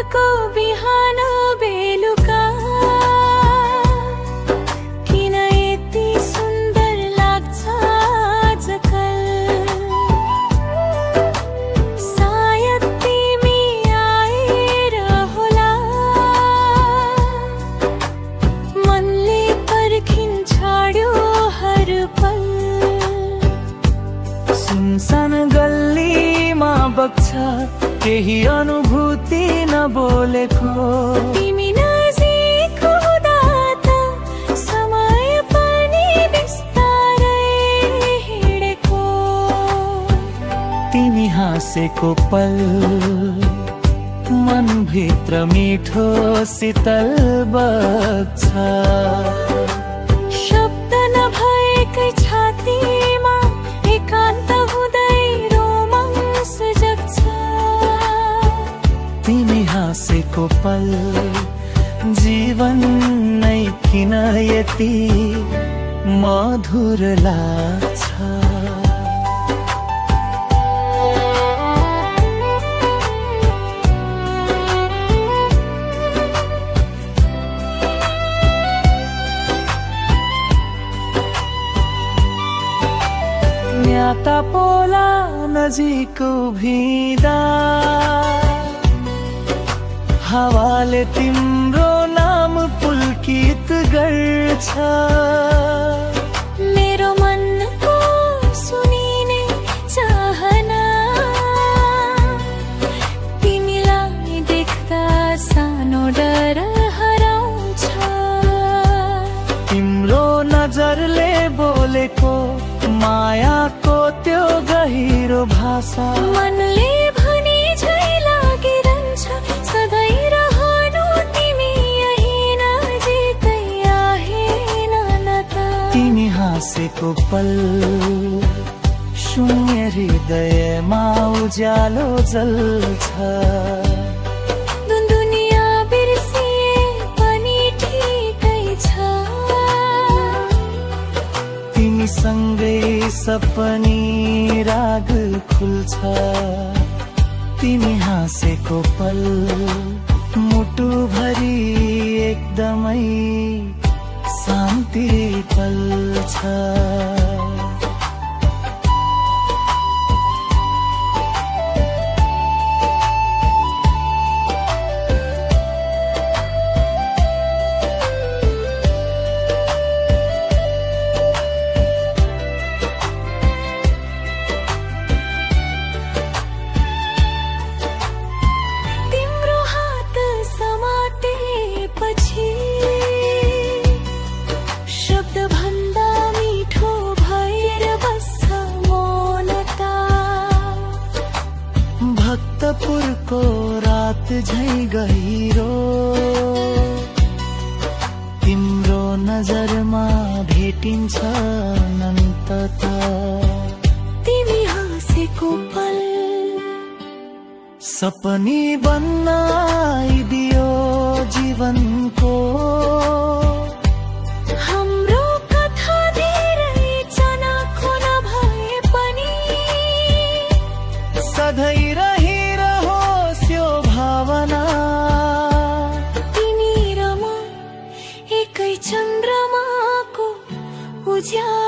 फुलको बिहान बेलुका किन यति सुन्दर लाग्छ आजकल। सायद तिमी आएर होला मनले पर्खिन्छाड्यो हर पल। सुनसान गल्लीमा बग्छ केही अनुभूति नबोलेको। तिमी नजिक हुँदा त समय पनि बिस्तारै हिँडेको। तिमी हाँसेको पल मनभित्र मिठो शीतल बग्छ। शब्द नभएकै छातीमा एकान्त हुँदै रोमाञ्च जग्छ। तिमी हाँसेको पल जीवन नै किन यति मधुर लाग्छ। न्याता पोला नजिक उभिँदा हावाले तिम्रो नाम पुल्कित गर्छ। मेरो मनको सुनिने चाहना तिमीलाई देख्दा सानो डर हराउँछ। तिम्रो नजरले बोलेको मायाको त्यो गहिरो भाषा मनले भने झै लागिरहन्छ। सधैँ रहनु तिमी यही नजिकै आएन न त। तिमी हाँसेको पल शून्य हृदयमा उज्यालो जल्छ। दुनिया बिर्सिए पनि ठिकै छ। तिमी सँगै सपनी राग खुल्छ। तिमी हाँसेको पल मुटु भरि एकदमै शान्ति पल्छ। भक्तपुरको रात झै गहिरो तिम्रो नजरमा भेटिन्छ अनन्तता। तिमी हाँसेको पल सपनी बन्न आइदियो जीवनको। हाम्रो कथा धेरै चनाखो नभए पनि सधैँ रहिरहोस् यो भावना। तिमी र म एकै चन्द्रमाको उज्यालो